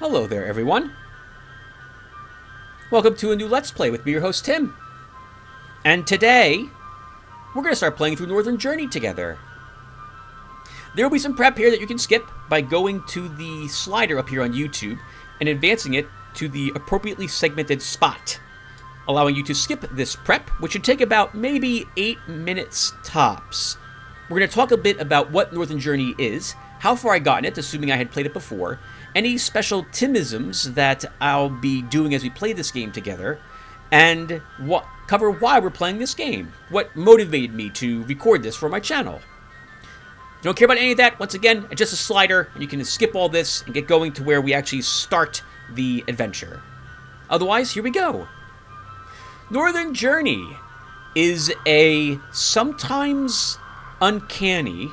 Hello there, everyone. Welcome to a new Let's Play with me, your host, Tim. And today, we're going to start playing through Northern Journey together. There will be some prep here that you can skip by going to the slider up here on YouTube and advancing it to the appropriately segmented spot, allowing you to skip this prep, which should take about maybe 8 minutes tops. We're going to talk a bit about what Northern Journey is, how far I got in it, assuming I had played it before, any special Timisms that I'll be doing as we play this game together, and cover why we're playing this game, what motivated me to record this for my channel. If you don't care about any of that, once again, adjust the slider, and you can skip all this and get going to where we actually start the adventure. Otherwise, here we go. Northern Journey is a sometimes uncanny,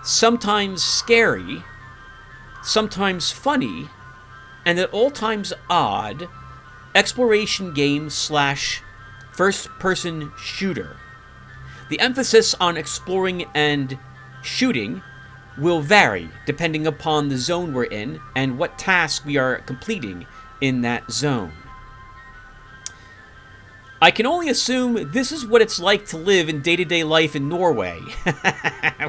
sometimes scary, sometimes funny, and at all times odd exploration game slash first-person shooter. The emphasis on exploring and shooting will vary depending upon the zone we're in and what task we are completing in that zone. I can only assume this is what it's like to live in day-to-day life in Norway,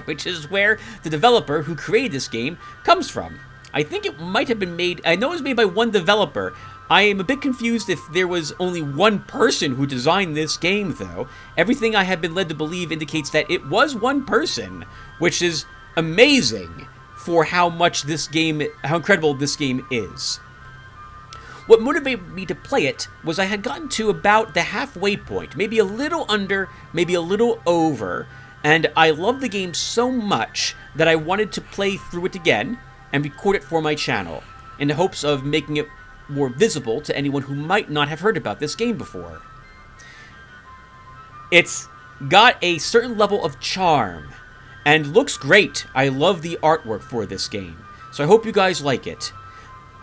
which is where the developer who created this game comes from. I think it might have been made, I know it was made by one developer. I am a bit confused if there was only one person who designed this game, though. Everything I have been led to believe indicates that it was one person, which is amazing for how incredible this game is. What motivated me to play it was I had gotten to about the halfway point, maybe a little under, maybe a little over, and I loved the game so much that I wanted to play through it again and record it for my channel, in the hopes of making it more visible to anyone who might not have heard about this game before. It's got a certain level of charm, and looks great. I love the artwork for this game, so I hope you guys like it.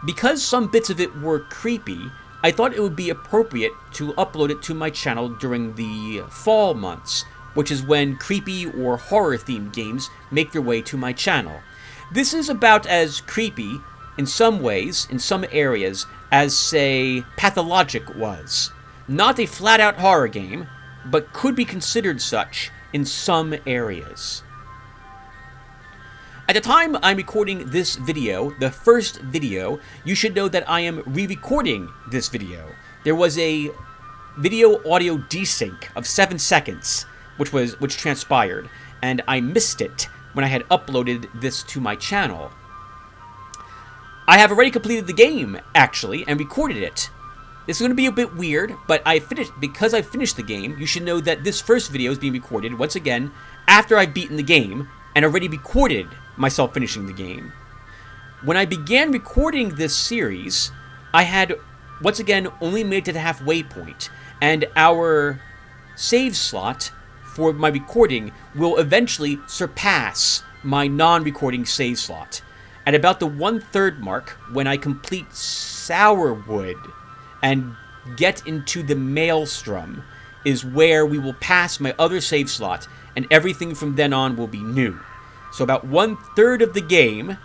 Because some bits of it were creepy, I thought it would be appropriate to upload it to my channel during the fall months, which is when creepy or horror-themed games make their way to my channel. This is about as creepy, in some ways, in some areas, as, say, Pathologic was. Not a flat-out horror game, but could be considered such in some areas. At the time I'm recording this video, the first video, you should know that I am re-recording this video. There was a video-audio desync of 7 seconds, which transpired, and I missed it when I had uploaded this to my channel. I have already completed the game, actually, and recorded it. This is going to be a bit weird, but because I finished the game, you should know that this first video is being recorded, once again, after I've beaten the game, and already recorded myself finishing the game. When I began recording this series, I had, once again, only made it to the halfway point, and our save slot for my recording will eventually surpass my non-recording save slot. At about the 1/3 mark, when I complete Sourwood and get into the Maelstrom, is where we will pass my other save slot, and everything from then on will be new. So about 1/3 of the game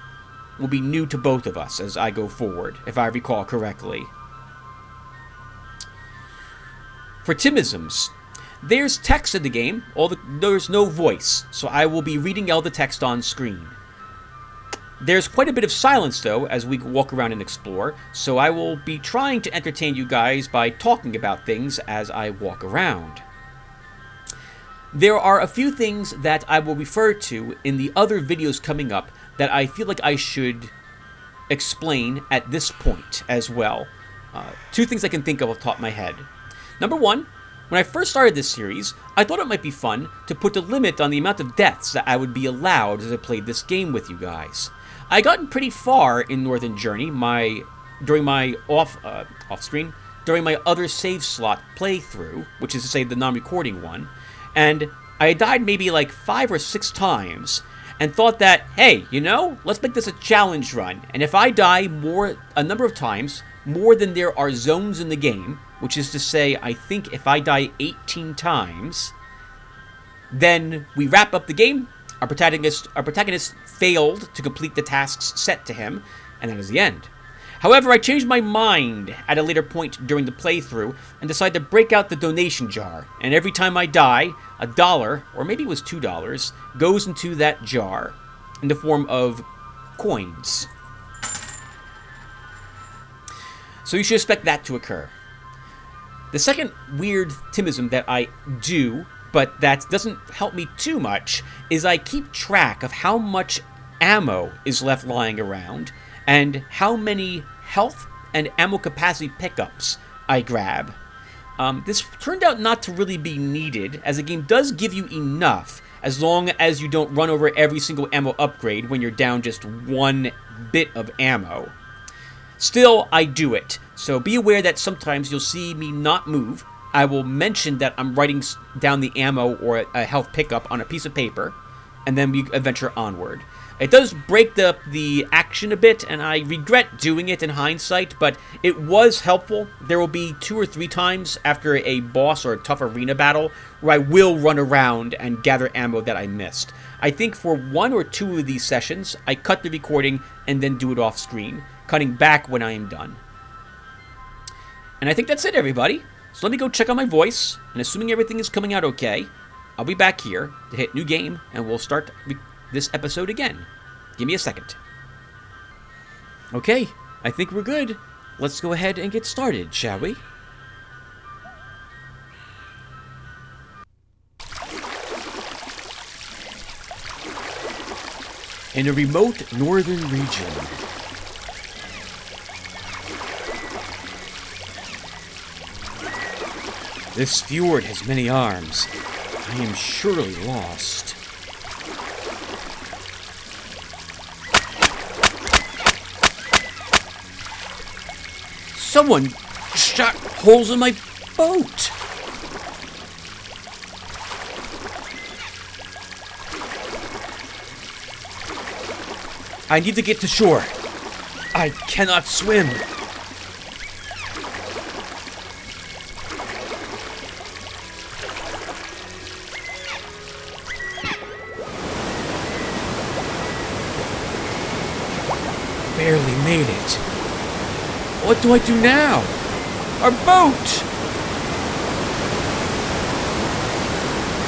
will be new to both of us as I go forward, if I recall correctly. For Timisms, there's text in the game, there's no voice, so I will be reading all the text on screen. There's quite a bit of silence, though, as we walk around and explore, so I will be trying to entertain you guys by talking about things as I walk around. There are a few things that I will refer to in the other videos coming up that I feel like I should explain at this point as well. 2 things I can think of off the top of my head. Number 1, when I first started this series, I thought it might be fun to put a limit on the amount of deaths that I would be allowed as I played this game with you guys. I gotten pretty far in Northern Journey during my off-screen, during my other save slot playthrough, which is to say the non-recording one, and I died maybe like 5 or 6 times, and thought that, hey, let's make this a challenge run, and if I die a number of times, more than there are zones in the game, which is to say, I think if I die 18 times, then we wrap up the game. Our protagonist failed to complete the tasks set to him, and that is the end. However, I changed my mind at a later point during the playthrough and decided to break out the donation jar. And every time I die, $1, or maybe it was $2, goes into that jar in the form of coins. So you should expect that to occur. The second weird Timism that I do, but that doesn't help me too much, is I keep track of how much ammo is left lying around and how many health and ammo capacity pickups I grab. This turned out not to really be needed, as the game does give you enough as long as you don't run over every single ammo upgrade when you're down just one bit of ammo. Still, I do it, so be aware that sometimes you'll see me not move. I will mention that I'm writing down the ammo or a health pickup on a piece of paper, and then we adventure onward. It does break up the action a bit, and I regret doing it in hindsight, but it was helpful. There will be 2 or 3 times after a boss or a tough arena battle where I will run around and gather ammo that I missed. I think for 1 or 2 of these sessions, I cut the recording and then do it off screen, cutting back when I am done. And I think that's it, everybody. So let me go check on my voice, and assuming everything is coming out okay, I'll be back here to hit new game, and we'll start this episode again. Give me a second. Okay, I think we're good. Let's go ahead and get started, shall we? In a remote northern region, this fjord has many arms. I am surely lost. Someone shot holes in my boat. I need to get to shore. I cannot swim. Barely made it. What do I do now? Our boat!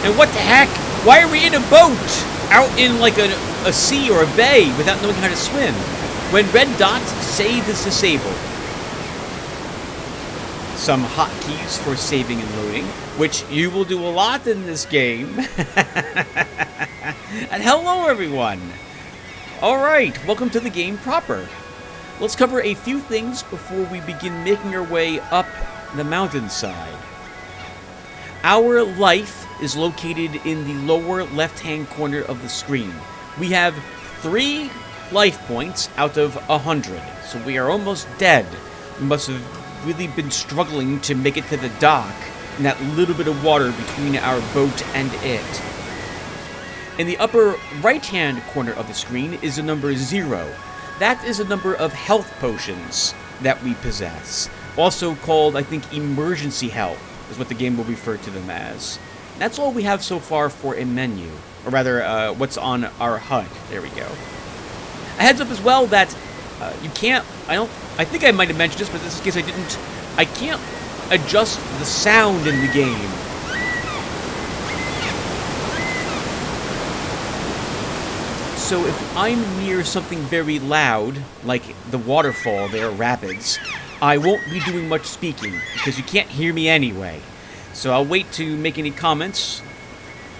And what the heck? Why are we in a boat? Out in like a sea or a bay without knowing how to swim? When red dot, save is disabled. Some hotkeys for saving and loading, which you will do a lot in this game. And hello everyone! Alright, welcome to the game proper. Let's cover a few things before we begin making our way up the mountainside. Our life is located in the lower left-hand corner of the screen. We have 3 life points out of 100, so we are almost dead. We must have really been struggling to make it to the dock in that little bit of water between our boat and it. In the upper right-hand corner of the screen is the number 0. That is a number of health potions that we possess. Also called, I think, emergency health is what the game will refer to them as. That's all we have so far for a menu. Or rather, what's on our HUD. There we go. A heads up as well that you can't, I think I might have mentioned this, but in this case I didn't. I can't adjust the sound in the game. So if I'm near something very loud, like the waterfall there, rapids, I won't be doing much speaking, because you can't hear me anyway. So I'll wait to make any comments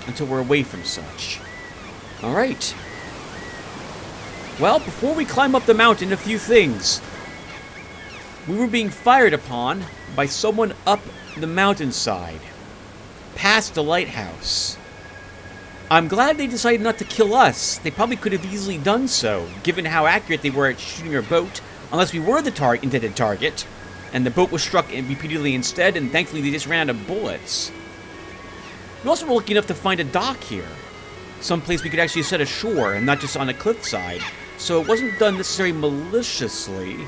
until we're away from such. Alright. Well, before we climb up the mountain, a few things. We were being fired upon by someone up the mountainside, past the lighthouse. I'm glad they decided not to kill us. They probably could have easily done so, given how accurate they were at shooting our boat, unless we were the intended target, and the boat was struck repeatedly instead, and thankfully they just ran out of bullets. We also were lucky enough to find a dock here, someplace we could actually set ashore, and not just on a cliffside, so it wasn't done necessarily maliciously.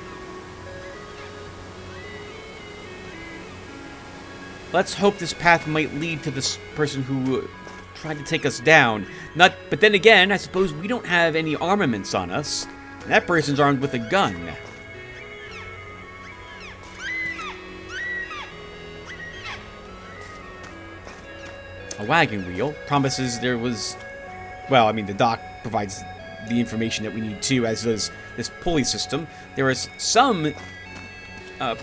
Let's hope this path might lead to this person who tried to take us down. But then again, I suppose we don't have any armaments on us. That person's armed with a gun. A wagon wheel promises there was... Well, I mean, the dock provides the information that we need too, as does this pulley system. There is some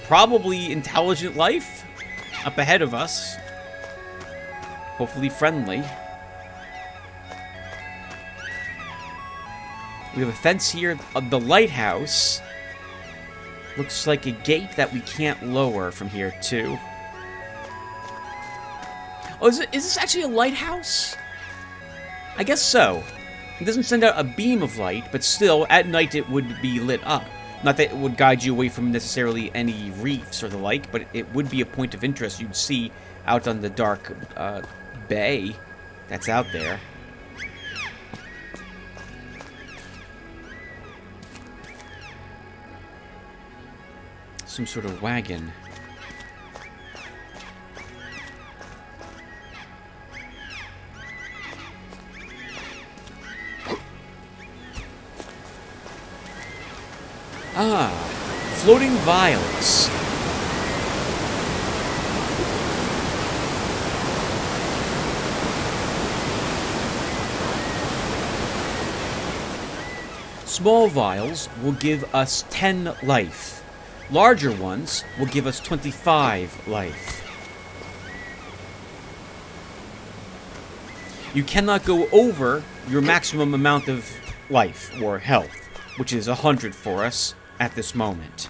probably intelligent life up ahead of us. Hopefully friendly. We have a fence here of the lighthouse. Looks like a gate that we can't lower from here too. Oh, is this actually a lighthouse? I guess so. It doesn't send out a beam of light, but still, at night it would be lit up. Not that it would guide you away from necessarily any reefs or the like, but it would be a point of interest you'd see out on the dark bay that's out there. Some sort of wagon. Ah, floating vials. Small vials will give us 10 life. Larger ones will give us 25 life. You cannot go over your maximum amount of life or health, which is 100 for us at this moment.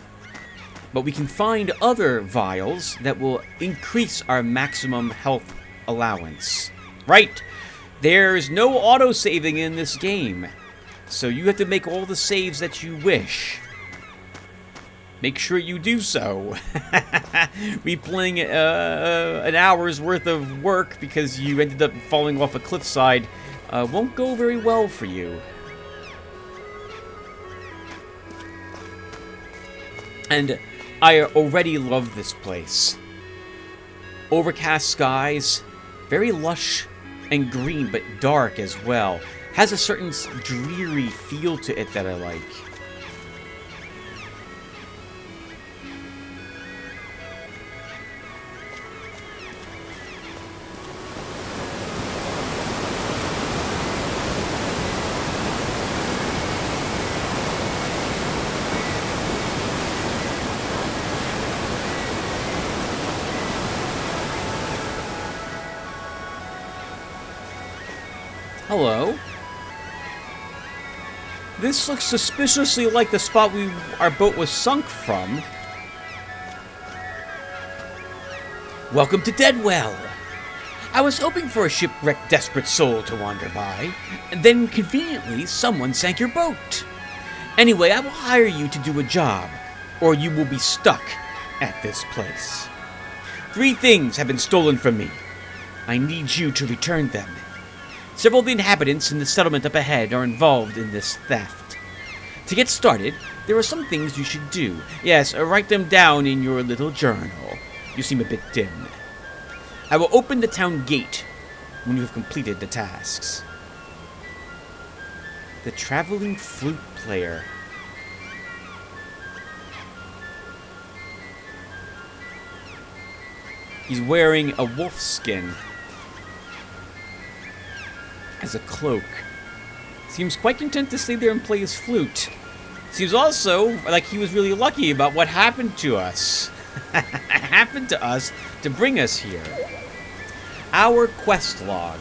But we can find other vials that will increase our maximum health allowance. Right! There's no auto-saving in this game, so you have to make all the saves that you wish. Make sure you do so. Replaying an hour's worth of work because you ended up falling off a cliffside won't go very well for you. And I already love this place. Overcast skies, very lush and green, but dark as well. Has a certain dreary feel to it that I like. Hello. This looks suspiciously like the spot our boat was sunk from. Welcome to Deadwell. I was hoping for a shipwrecked desperate soul to wander by, and then conveniently someone sank your boat. Anyway, I will hire you to do a job, or you will be stuck at this place. 3 things have been stolen from me. I need you to return them. Several of the inhabitants in the settlement up ahead are involved in this theft. To get started, there are some things you should do. Yes, write them down in your little journal. You seem a bit dim. I will open the town gate when you have completed the tasks. The traveling flute player. He's wearing a wolf skin as a cloak. Seems quite content to stay there and play his flute. Seems also like he was really lucky about what happened to us. Happened to us to bring us here. Our quest log.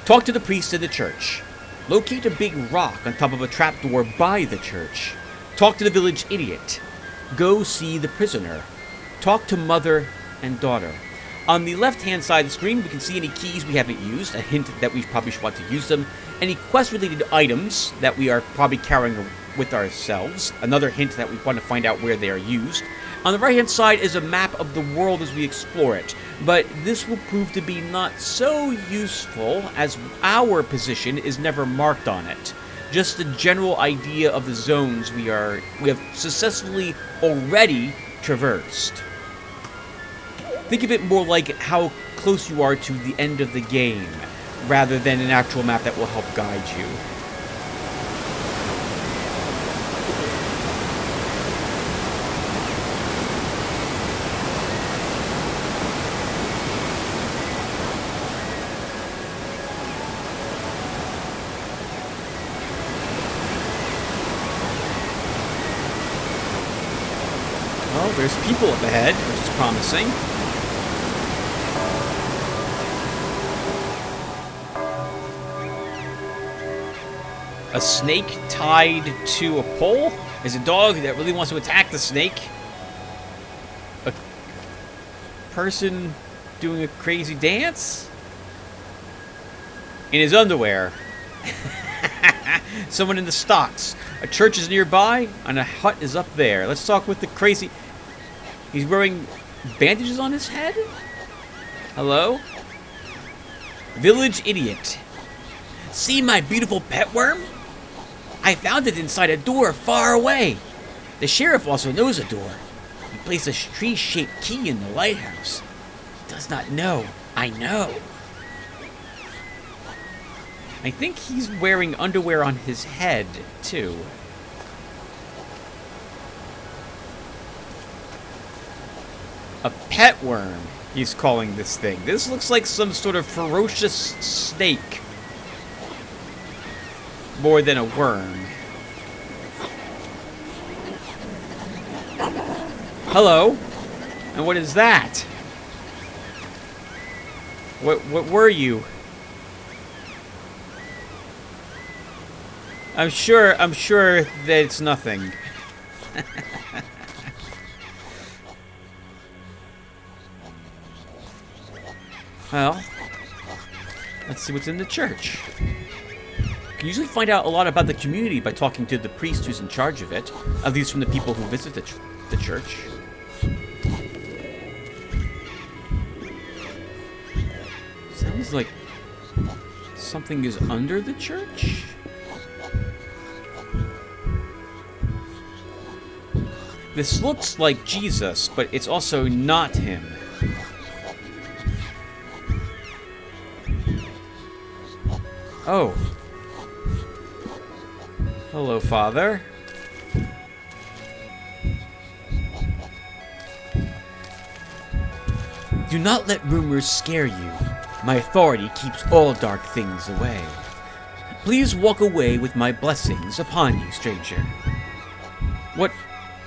Talk to the priest in the church. Locate a big rock on top of a trapdoor by the church. Talk to the village idiot. Go see the prisoner. Talk to mother and daughter. On the left-hand side of the screen, we can see any keys we haven't used, a hint that we probably should want to use them, any quest-related items that we are probably carrying with ourselves, another hint that we want to find out where they are used. On the right-hand side is a map of the world as we explore it, but this will prove to be not so useful as our position is never marked on it. Just the general idea of the zones we have successfully already traversed. Think of it more like how close you are to the end of the game, rather than an actual map that will help guide you. There's people up ahead, which is promising. A snake tied to a pole? There's a dog that really wants to attack the snake. A person doing a crazy dance? In his underwear. Someone in the stocks. A church is nearby, and a hut is up there. Let's talk with the crazy... He's wearing bandages on his head? Hello? Village idiot. See my beautiful pet worm? I found it inside a door far away. The sheriff also knows a door. He placed a tree-shaped key in the lighthouse. He does not know. I know. I think he's wearing underwear on his head, too. A pet worm, he's calling this thing. This looks like some sort of ferocious snake. More than a worm. Hello? And what is that? What were you? I'm sure that it's nothing. Well, let's see what's in the church. You can usually find out a lot about the community by talking to the priest who's in charge of it, at least from the people who visit the church. Sounds like something is under the church? This looks like Jesus, but it's also not him. Oh. Hello, Father. Do not let rumors scare you. My authority keeps all dark things away. Please walk away with my blessings upon you, stranger. What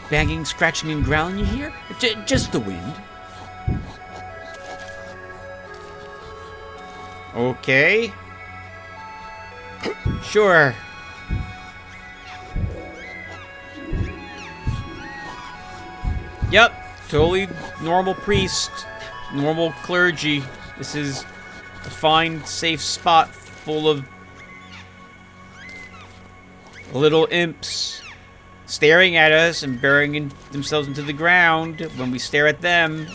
banging, scratching, and growling you hear? Just the wind. Okay. Sure. Yep, totally normal priest, normal clergy. This is a fine, safe spot full of little imps staring at us and burying themselves into the ground when we stare at them.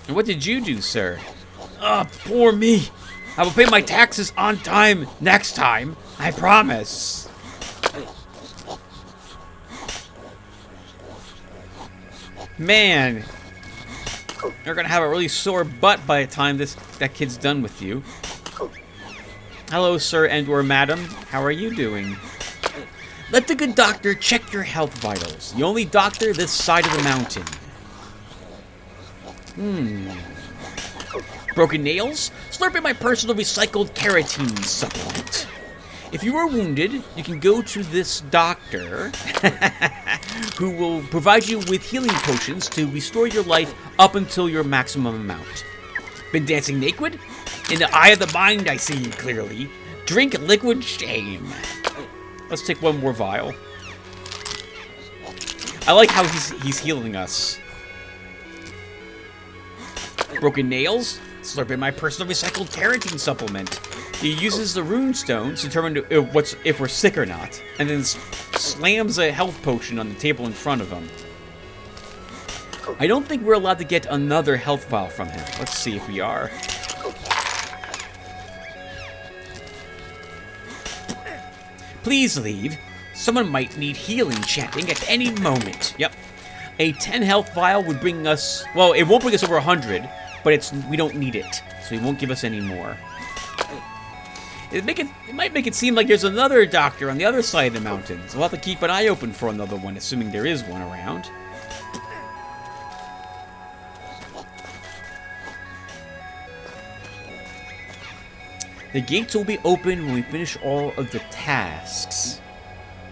And what did you do, sir? Ah, poor me. I will pay my taxes on time next time. I promise. Man, you're gonna have a really sore butt by the time that kid's done with you. Hello, sir and/or madam. How are you doing? Let the good doctor check your health vitals. The only doctor this side of the mountain. Broken nails? Slurp in my personal recycled keratin supplement. If you are wounded, you can go to this doctor who will provide you with healing potions to restore your life up until your maximum amount. Been dancing naked? In the eye of the mind, I see you clearly. Drink liquid shame. Let's take one more vial. I like how he's healing us. Broken nails? Slurp in my personal recycled keratin supplement. He uses the rune stones to determine if we're sick or not, and then slams a health potion on the table in front of him. I don't think we're allowed to get another health vial from him. Let's see if we are. Please leave. Someone might need healing chanting at any moment. Yep. A 10 health vial would bring us... Well, it won't bring us over 100, but we don't need it, so he won't give us any more. It might make it seem like there's another doctor on the other side of the mountains. We'll have to keep an eye open for another one, assuming there is one around. The gates will be open when we finish all of the tasks.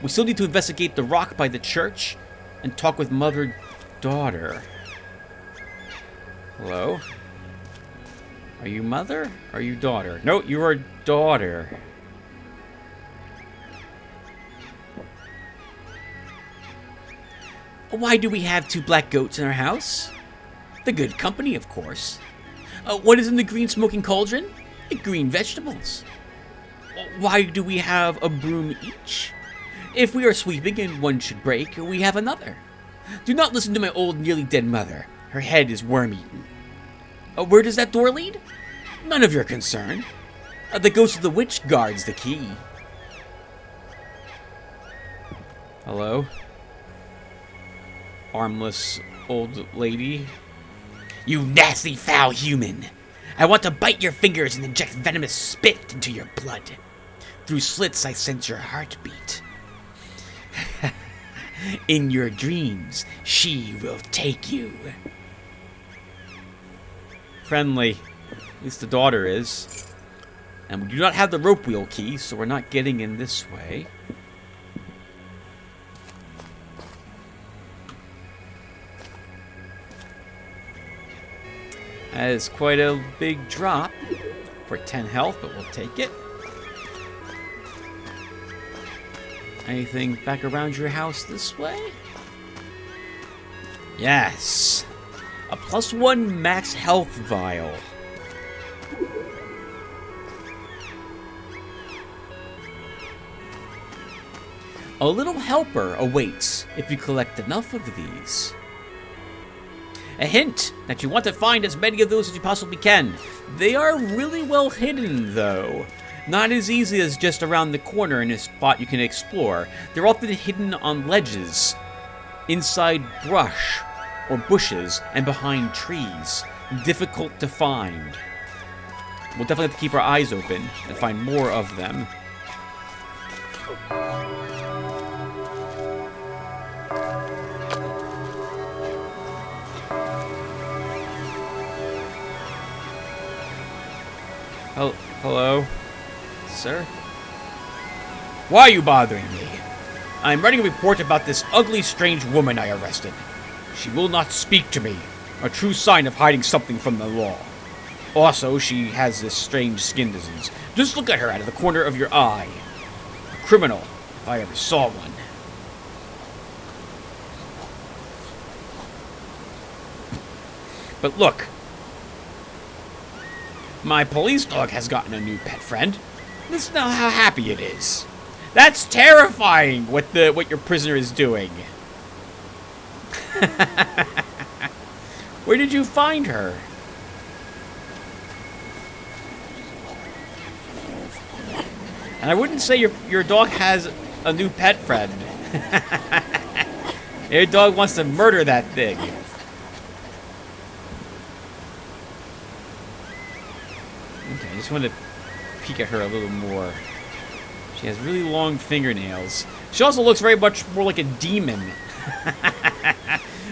We still need to investigate the rock by the church and talk with mother-daughter. Hello? Are you mother? Are you daughter? No, you are daughter. Why do we have 2 black goats in our house? The good company, of course. What is in the green smoking cauldron? Green vegetables. Why do we have a broom each? If we are sweeping and one should break, we have another. Do not listen to my old, nearly dead mother. Her head is worm-eaten. Where does that door lead? None of your concern. The ghost of the witch guards the key. Hello? Armless old lady. You nasty, foul human! I want to bite your fingers and inject venomous spit into your blood. Through slits I sense your heartbeat. In your dreams, she will take you. Friendly. At least the daughter is. And we do not have the rope wheel key, so we're not getting in this way. That is quite a big drop for 10 health, but we'll take it. Anything back around your house this way? Yes. A +1 max health vial. A little helper awaits if you collect enough of these. A hint that you want to find as many of those as you possibly can. They are really well hidden, though. Not as easy as just around the corner in a spot you can explore. They're often hidden on ledges, inside brush or bushes, and behind trees. Difficult to find. We'll definitely have to keep our eyes open and find more of them. Hello? Sir? Why are you bothering me? I'm writing a report about this ugly, strange woman I arrested. She will not speak to me, a true sign of hiding something from the law. Also, she has this strange skin disease. Just look at her out of the corner of your eye. A criminal, if I ever saw one. But look. My police dog has gotten a new pet friend. Listen to how happy it is. That's terrifying, what your prisoner is doing. Where did you find her? And I wouldn't say your dog has a new pet friend. Your dog wants to murder that thing. Okay, I just want to peek at her a little more. She has really long fingernails. She also looks very much more like a demon.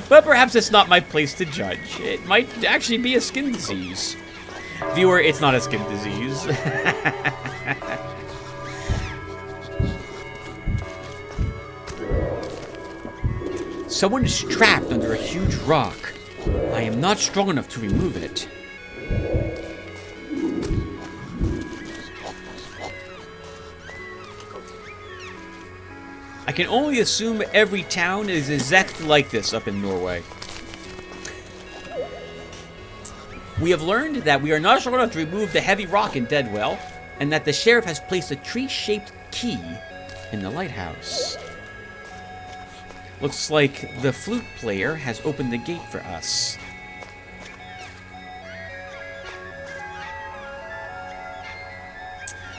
But perhaps it's not my place to judge. It might actually be a skin disease. Viewer, it's not a skin disease. Someone is trapped under a huge rock. I am not strong enough to remove it. I can only assume every town is exactly like this up in Norway. We have learned that we are not strong enough to remove the heavy rock in Deadwell, and that the sheriff has placed a tree-shaped key in the lighthouse. Looks like the flute player has opened the gate for us.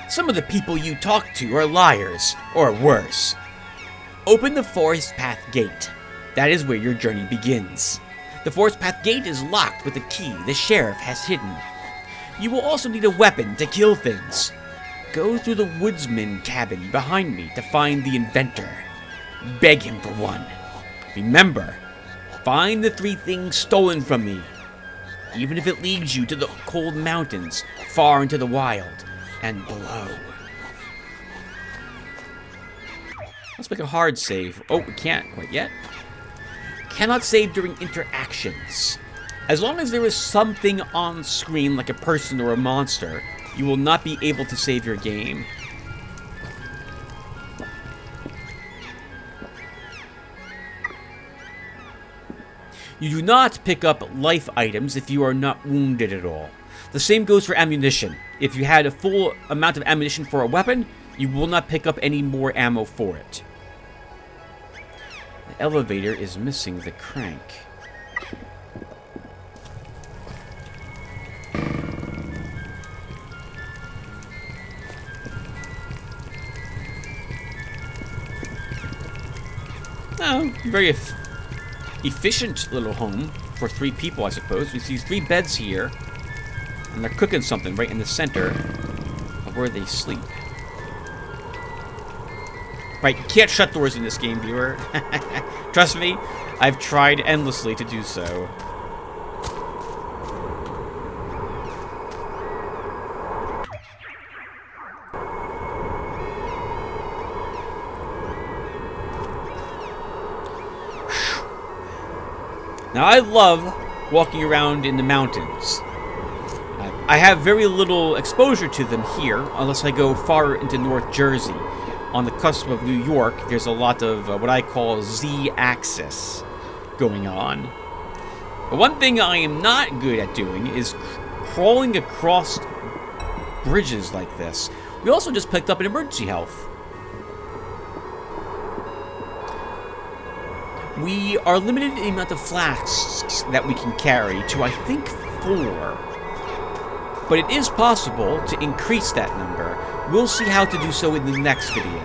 Some of the people you talk to are liars, or worse. Open the Forest Path Gate. That is where your journey begins. The Forest Path Gate is locked with a key the sheriff has hidden. You will also need a weapon to kill things. Go through the woodsman cabin behind me to find the inventor. Beg him for one. Remember, find the 3 things stolen from me. Even if it leads you to the cold mountains, far into the wild, and below. Let's make a hard save. Oh, we can't quite yet. Cannot save during interactions. As long as there is something on screen, like a person or a monster, you will not be able to save your game. You do not pick up life items if you are not wounded at all. The same goes for ammunition. If you had a full amount of ammunition for a weapon, you will not pick up any more ammo for it. The elevator is missing the crank. Oh, very efficient little home for 3 people, I suppose. We see 3 beds here, and they're cooking something right in the center of where they sleep. Right, you can't shut doors in this game, viewer. Trust me, I've tried endlessly to do so. Now, I love walking around in the mountains. I have very little exposure to them here, unless I go far into North Jersey. On the cusp of New York, there's a lot of what I call Z-axis going on. But one thing I am not good at doing is crawling across bridges like this. We also just picked up an emergency health. We are limited in the amount of flasks that we can carry to, I think, 4. But it is possible to increase that number. We'll see how to do so in the next video.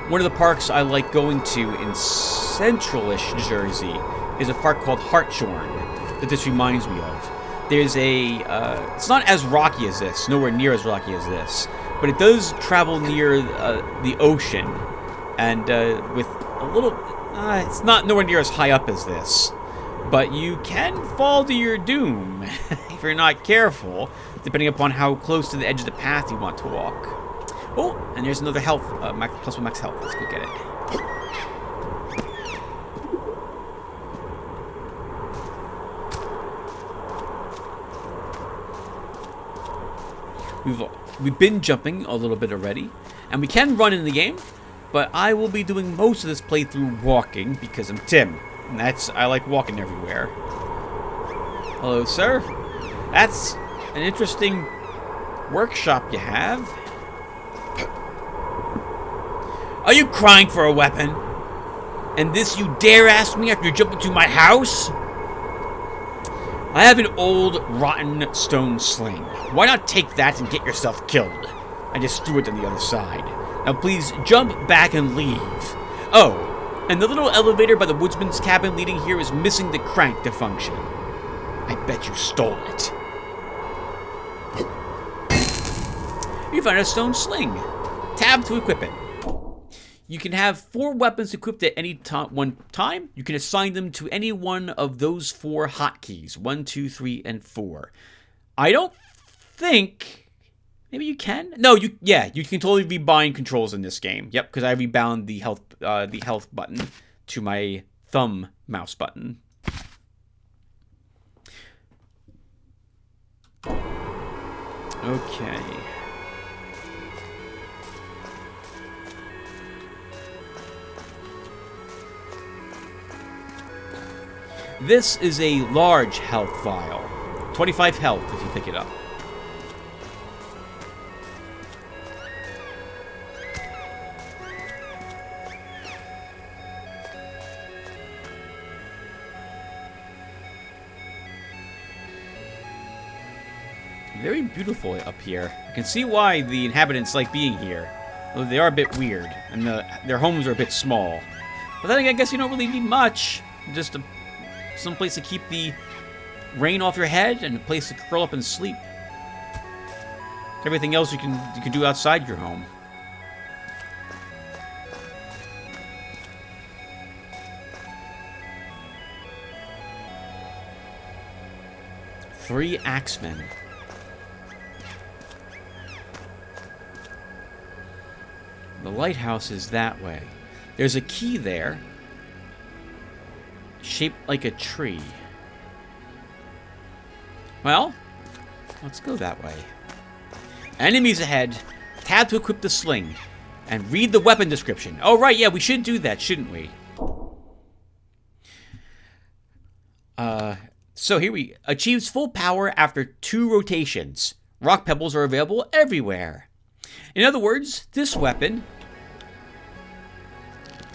One of the parks I like going to in central-ish Jersey is a park called Hartshorn that this reminds me of. There's a, it's not as rocky as this, nowhere near as rocky as this, but it does travel near the ocean, and with a little, it's not nowhere near as high up as this, but you can fall to your doom if you're not careful, depending upon how close to the edge of the path you want to walk. Oh, and there's another health, plus 1 max health. Let's go get it. We've been jumping a little bit already, and we can run in the game, but I will be doing most of this playthrough walking because I'm Tim, and I like walking everywhere. Hello, sir. That's an interesting workshop you have. Are you crying for a weapon? And this you dare ask me after you jump into my house? I have an old, rotten stone sling. Why not take that and get yourself killed? I just threw it on the other side. Now please jump back and leave. Oh, and the little elevator by the woodsman's cabin leading here is missing the crank to function. I bet you stole it. You found a stone sling. Tab to equip it. You can have 4 weapons equipped at any one time. You can assign them to any one of those 4 hotkeys. 1, 2, 3, and 4. I don't think... Maybe you can? No, you can totally rebind controls in this game. Yep, because I rebound the health button to my thumb mouse button. Okay. This is a large health vial. 25 health if you pick it up. Very beautiful up here. You can see why the inhabitants like being here. Although they are a bit weird, and their homes are a bit small. But then again, I guess you don't really need much. Just some place to keep the rain off your head and a place to curl up and sleep. Everything else you can do outside your home. 3 axemen. The lighthouse is that way. There's a key there, shaped like a tree. Well, let's go that way. Enemies ahead. Tab to equip the sling. And read the weapon description. Oh, right, yeah, we should do that, shouldn't we? So here we... Achieves full power after 2 rotations. Rock pebbles are available everywhere. In other words, this weapon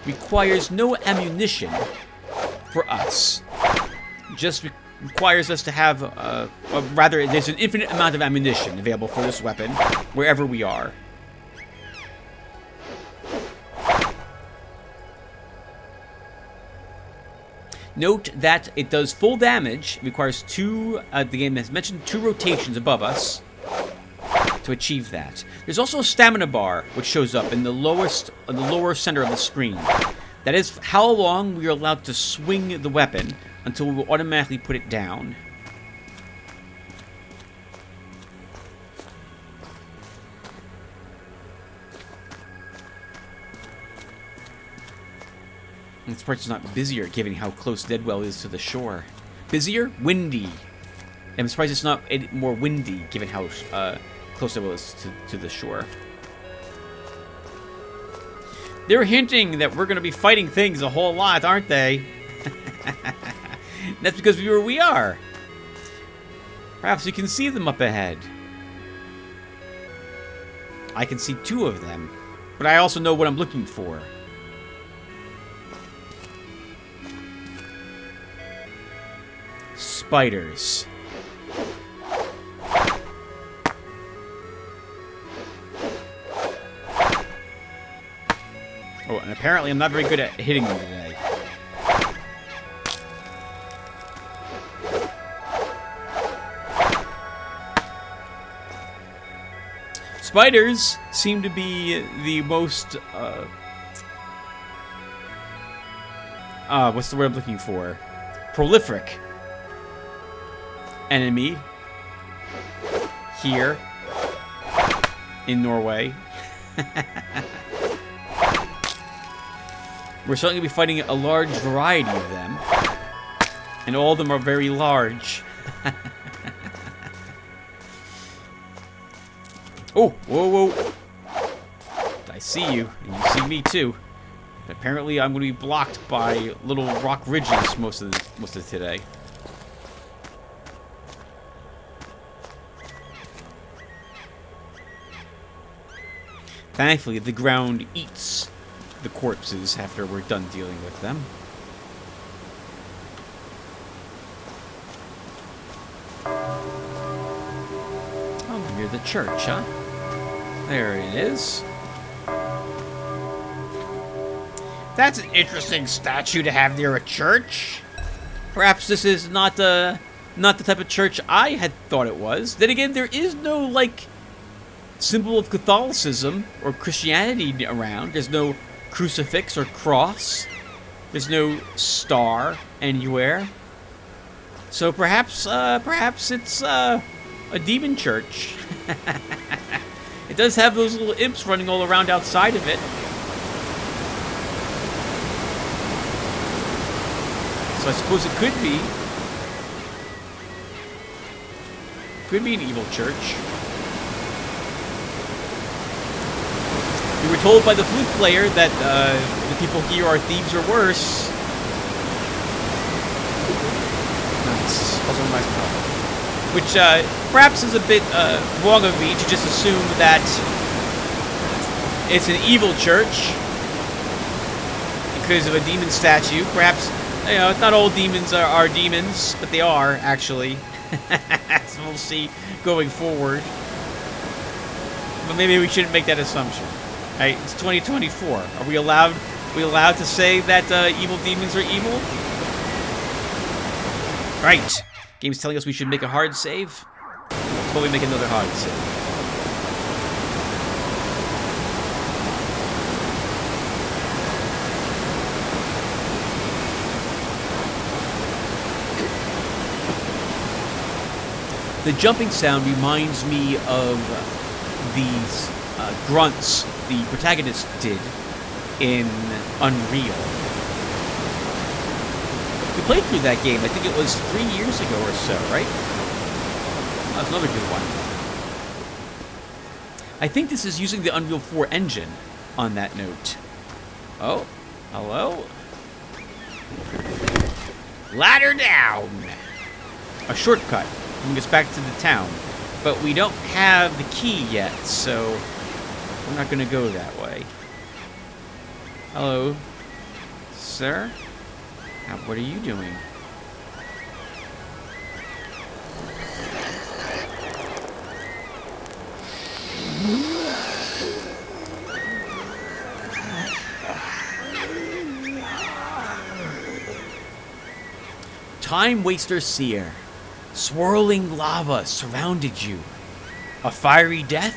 requires no ammunition for us. Just requires us to have, rather, there's an infinite amount of ammunition available for this weapon, wherever we are. Note that it does full damage. It requires 2, the game has mentioned 2 rotations above us to achieve that. There's also a stamina bar, which shows up in the lower center of the screen. That is how long we are allowed to swing the weapon until we will automatically put it down. This part's not busier, given how close Deadwell is to the shore. Busier? Windy. I'm surprised it's not more windy, given how close Deadwell is to the shore. They're hinting that we're going to be fighting things a whole lot, aren't they? That's because we're where we are. Perhaps you can see them up ahead. I can see 2 of them, but I also know what I'm looking for. Spiders. Oh, and apparently I'm not very good at hitting them today. Spiders seem to be the most, what's the word I'm looking for? Prolific enemy here in Norway. We're certainly going to be fighting a large variety of them, and all of them are very large. Oh, whoa, whoa. I see you, and you see me too. But apparently I'm going to be blocked by little rock ridges most of today. Thankfully, the ground eats the corpses after we're done dealing with them. Oh, near the church, huh? There it is. That's an interesting statue to have near a church. Perhaps this is not the type of church I had thought it was. Then again, there is no, like, symbol of Catholicism or Christianity around. There's no crucifix or cross. There's no star anywhere. So perhaps it's a demon church. It does have those little imps running all around outside of it. So I suppose it could be. Could be an evil church. We were told by the flute player that the people here are thieves or worse. Nice. Also a nice problem. Which perhaps is a bit wrong of me to just assume that it's an evil church because of a demon statue. Perhaps, you know, not all demons are demons, but they are, actually. So we'll see going forward. But maybe we shouldn't make that assumption. Right, it's 2024. Are we allowed to say that evil demons are evil? Right. Game's telling us we should make a hard save. We'll totally make another hard save. The jumping sound reminds me of these grunts the protagonist did in Unreal. We played through that game, I think it was 3 years ago or so, right? That was another good one. I think this is using the Unreal 4 engine on that note. Oh, hello? Ladder down! A shortcut bring us back to the town. But we don't have the key yet, so we're not going to go that way. Hello, sir? What are you doing? Time Waster Seer. Swirling lava surrounded you. A fiery death?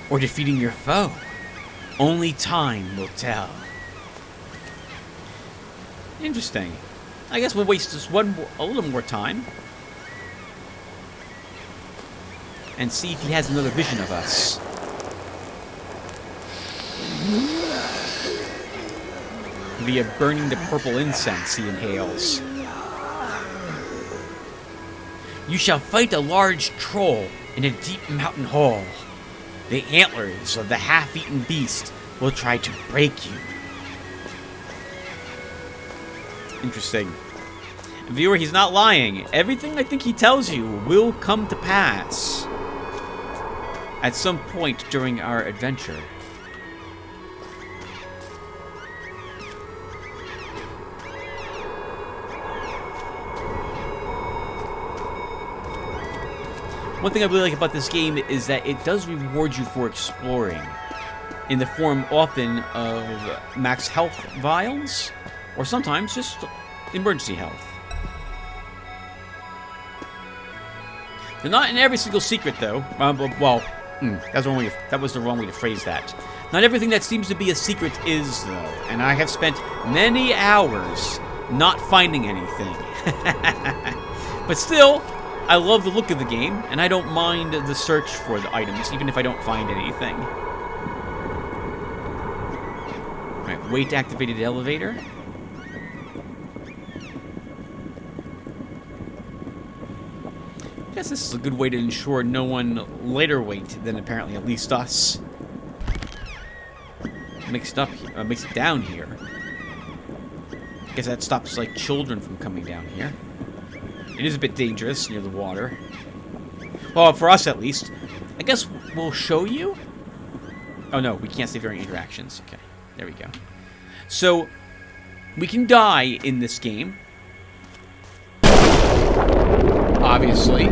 Or defeating your foe? Only time will tell. Interesting. I guess we'll waste just a little more time. And see if he has another vision of us. Via burning the purple incense he inhales. You shall fight a large troll in a deep mountain hall. The antlers of the half-eaten beast will try to break you. Interesting. Viewer, he's not lying. Everything I think he tells you will come to pass at some point during our adventure. One thing I really like about this game is that it does reward you for exploring, in the form often of max health vials, or sometimes just emergency health. They're not in every single secret, though. That was the wrong way to phrase that. Not everything that seems to be a secret is, though, and I have spent many hours not finding anything. But still, I love the look of the game, and I don't mind the search for the items, even if I don't find anything. Alright, wait activated elevator. I guess this is a good way to ensure no one later wait than apparently at least us. Makes it down here. I guess that stops, like, children from coming down here. It is a bit dangerous near the water. Well, for us at least. I guess we'll show you? Oh no, we can't save our interactions. Okay, there we go. So, we can die in this game. Obviously.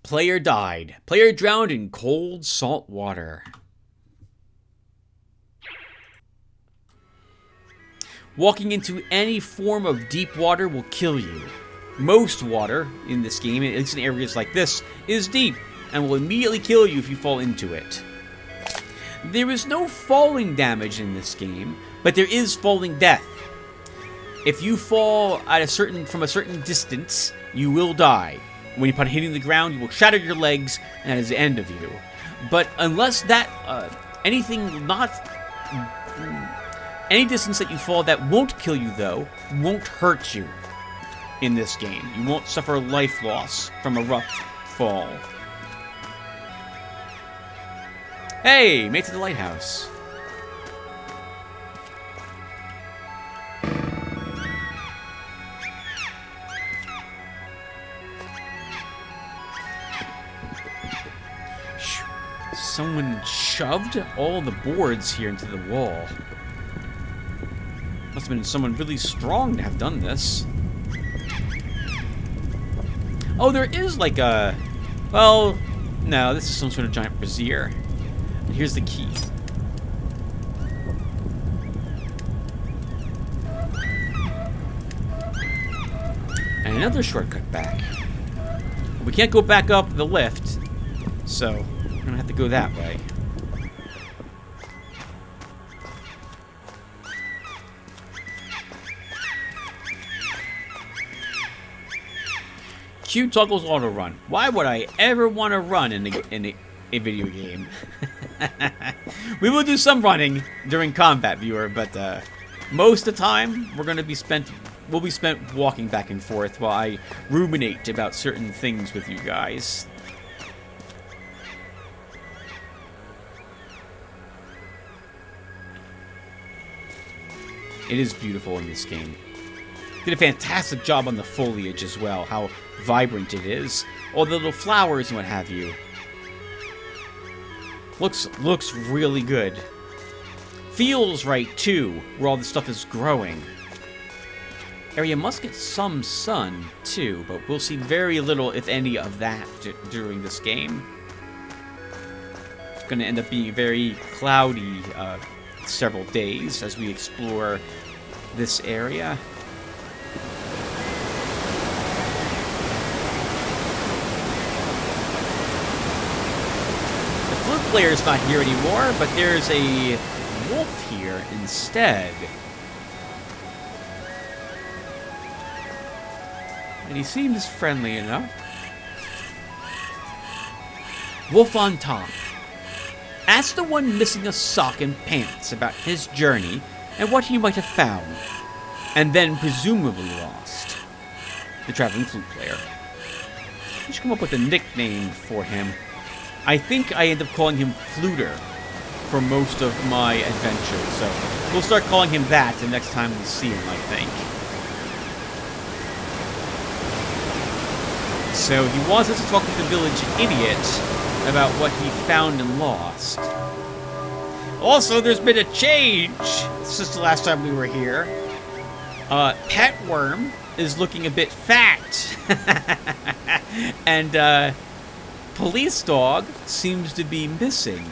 Player died. Player drowned in cold, salt water. Walking into any form of deep water will kill you. Most water in this game, at least in areas like this, is deep and will immediately kill you if you fall into it. There is no falling damage in this game, but there is falling death. If you fall at from a certain distance, you will die. When you upon hitting the ground, you will shatter your legs, and that is the end of you. But unless that, any distance that you fall that won't kill you, though, won't hurt you in this game. You won't suffer life loss from a rough fall. Hey, made it to the lighthouse. Someone shoved all the boards here into the wall. Must have been someone really strong to have done this. Oh, there is like a... Well, no, this is some sort of giant brazier. And here's the key. And another shortcut back. We can't go back up the lift, so we're gonna have to go that way. Q toggles auto run. Why would I ever want to run in a video game? We will do some running during combat, viewer, but most of the time we'll be spent walking back and forth while I ruminate about certain things with you guys. It is beautiful in this game. Did a fantastic job on the foliage as well, how vibrant it is. All the little flowers and what have you. Looks really good. Feels right too, where all this stuff is growing. Area must get some sun too, but we'll see very little, if any, of that during this game. It's going to end up being very cloudy several days as we explore this area. The flute player's not here anymore, but there's a wolf here instead. And he seems friendly enough. Wolf on top. Ask the one missing a sock and pants about his journey and what he might have found, and then presumably lost. The traveling flute player. I should come up with a nickname for him. I think I end up calling him Fluter for most of my adventures, so we'll start calling him that the next time we see him, I think. So he wants us to talk with the village idiot about what he found and lost. Also, there's been a change since the last time we were here. Pet Worm is looking a bit fat. And Police Dog seems to be missing.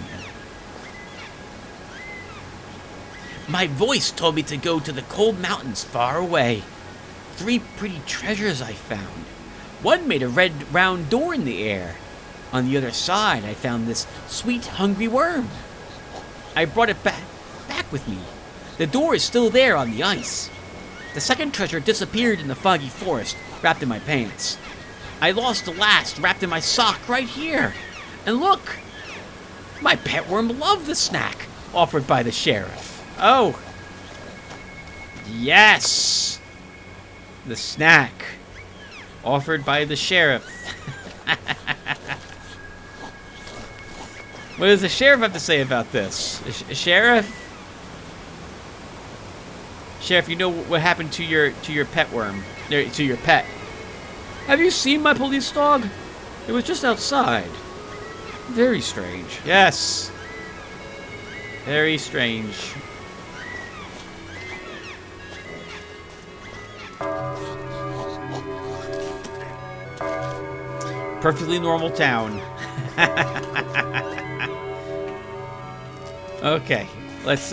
My voice told me to go to the cold mountains far away. 3 pretty treasures I found. One made a red round door in the air. On the other side, I found this sweet, hungry worm. I brought it back with me. The door is still there on the ice. The second treasure disappeared in the foggy forest, wrapped in my pants. I lost the last, wrapped in my sock right here. And look! My pet worm loved the snack offered by the sheriff. Oh! Yes! The snack offered by the sheriff. What does the sheriff have to say about this? Sheriff? Sheriff, you know what happened to your pet worm? To your pet. Have you seen my police dog? It was just outside. Very strange. Yes. Very strange. Perfectly normal town. Okay, let's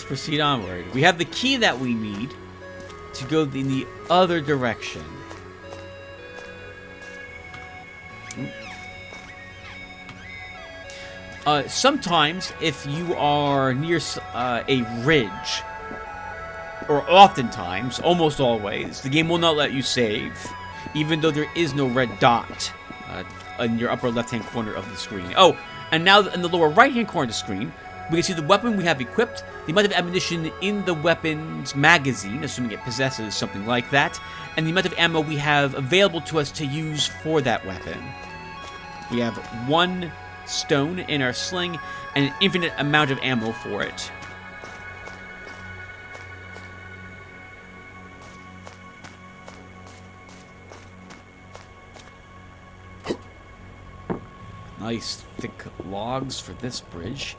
proceed onward. We have the key that we need to go in the other direction. Sometimes, if you are near a ridge, or oftentimes, almost always, the game will not let you save, even though there is no red dot in your upper left-hand corner of the screen. Oh, and now in the lower right-hand corner of the screen, we can see the weapon we have equipped, the amount of ammunition in the weapon's magazine, assuming it possesses something like that, and the amount of ammo we have available to us to use for that weapon. We have 1 stone in our sling and an infinite amount of ammo for it. Nice thick logs for this bridge.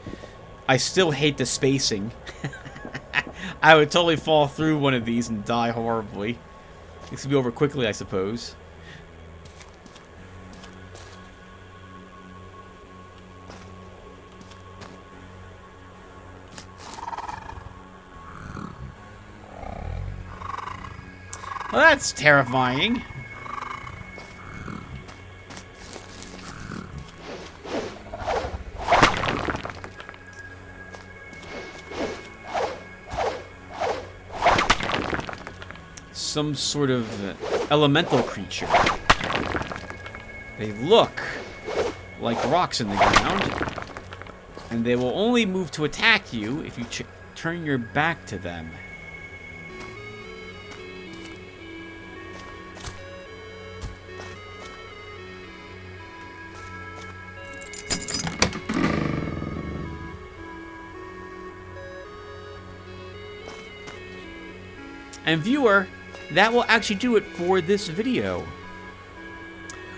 I still hate the spacing. I would totally fall through one of these and die horribly. This will be over quickly, I suppose. Well, that's terrifying. Some sort of elemental creature. They look like rocks in the ground, and they will only move to attack you if you turn your back to them. And viewer, that will actually do it for this video.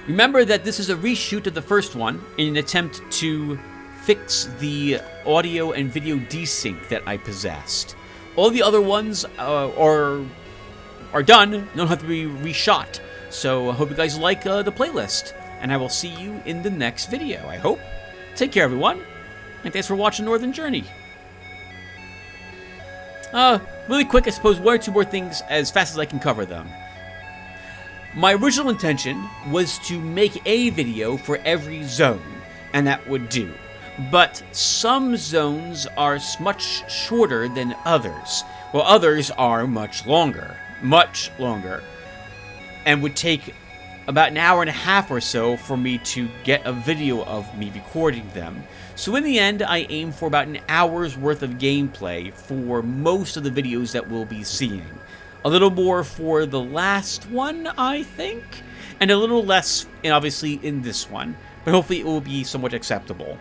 Remember that this is a reshoot of the first one in an attempt to fix the audio and video desync that I possessed. All the other ones are done, don't have to be reshot. So I hope you guys like the playlist, and I will see you in the next video, I hope. Take care, everyone, and thanks for watching Northern Journey. Really quick, I suppose, one or two more things as fast as I can cover them. My original intention was to make a video for every zone, and that would do. But some zones are much shorter than others, while others are much longer, and would take about an hour and a half or so for me to get a video of me recording them. So in the end, I aim for about an hour's worth of gameplay for most of the videos that we'll be seeing. A little more for the last one, I think, and a little less, obviously, in this one, but hopefully it will be somewhat acceptable.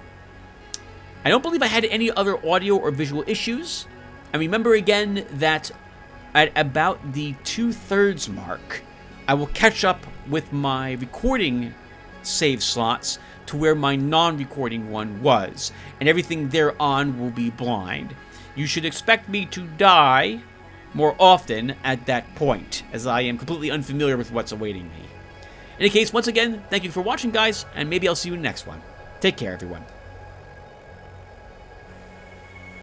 I don't believe I had any other audio or visual issues, and remember again that at about the 2/3 mark, I will catch up with my recording save slots to where my non-recording one was, and everything thereon will be blind. You should expect me to die more often at that point, as I am completely unfamiliar with what's awaiting me. In any case, once again, thank you for watching, guys, and maybe I'll see you in the next one. Take care, everyone.